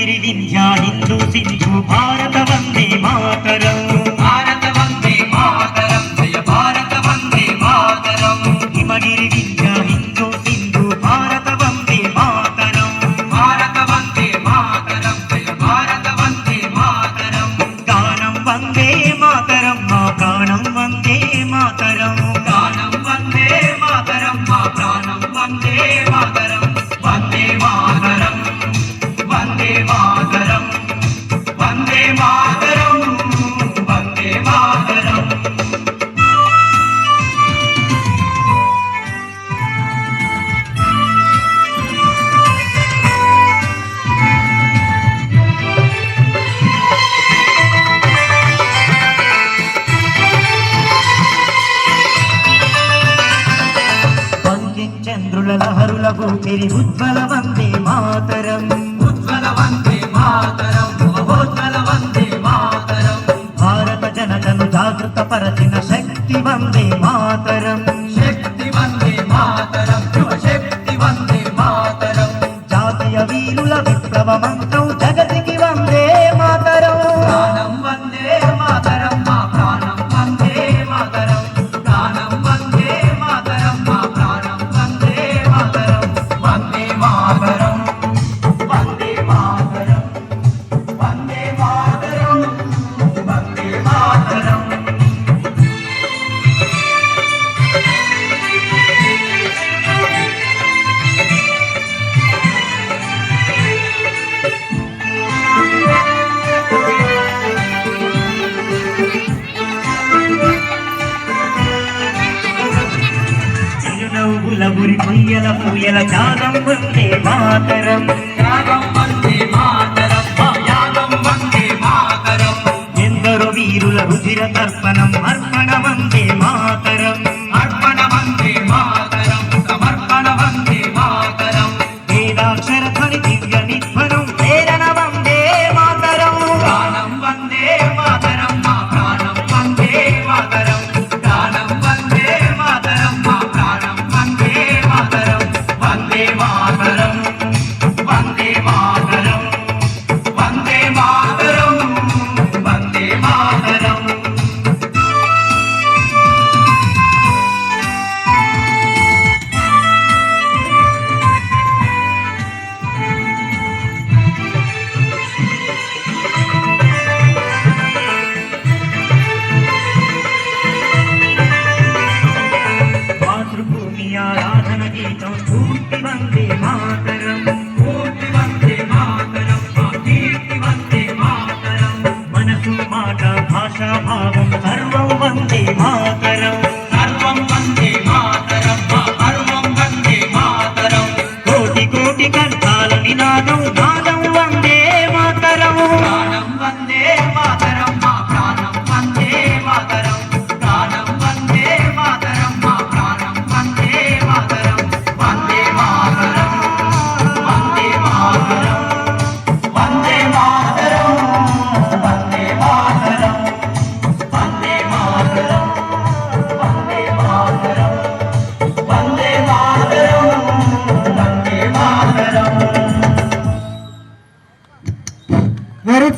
हिमगिरि विंध्या हिंदू सिंधु भारत वंदे मातरम भारत वंदे मातरम जय भारत वंदे मातरम हिमगिरि विंध्या हिंदू सिंधु भारत वंदे मातरम भारत वंदे मातरम जय भारत वंदे मातरम गानं वंदे मातरम मा प्राणं वंदे मातरम गानं वंदे मातरम मा प्राणं वंदे मातरम वंदे मातरम वंदे मातरम वंदे मातरम वंदे मातरम చంద్రుల లహరుల భూమిరి ఉజ్వల వందే మాతరం ఉజ్వల వందే మాతరం మహోజ్వల వందే మాతరం భారత జనతను జాగృత పరచిన శక్తి వందే మాతరం శక్తి వందే మాతరం యువ శక్తి వందే మాతరం జాతీయ వీరుల విప్లవ మంత్రం జగతికి వందే మాతరం ప్రాణం వందే మాతరం మా ప్రాణం వందే మాతరం ప్రాణం వందే మాతరం మా ప్రాణం వందే మాతరం వందే మాతరం వందే మాతరం వందే మాతరం వందే మాతరం చిరునవ్వుల గురి కొయ్యల పూయల త్యాగం వందే మాతరం త్యాగం వందే మాతరం యాగం వందే మాతరం ఎందరో వీరుల రుధిర తర్పణం అర్పణ వందే మాతరం అర్పణ వందే మాతరం సమర్పణ వందే మాతరం వేదాక్షర ధ్వని దివ్య నిధ్వనం ప్రేరణ వందే మాతరం ప్రాణం వందే మాతరం మా ప్రాణం వందే మాతరం ప్రాణం వందే మాతరం మా ప్రాణం వందే మాతరం వందే మాతరం వందే మాతరం వందే మాతరం వందే మాతరం మాతృభూమి ఆరాధన గీతం స్ఫూర్తి వందే మాతరం పూర్తి వందే మాతరం మా కీర్తి వందే మాతరం మనసు మాట భాషా భావం సర్వం వందే మాతరం సర్వం వందే మాతరం మా సర్వం వందే మాతరం కోటి కోటి కంఠాల నినాదం నాదం వందే మాతరం ప్రాణం వందే మాతరం మా ప్రాణం వందే మాతరం ప్రాణం వందే మాతరం మా ప్రాణం వందే మాతరం వందే మాతరం వందే మాతరం వందే మాతరం వందే మాతరం వందే మాతరం వందే మాతరం వందే మాతరం వందే మాతరం వెరీ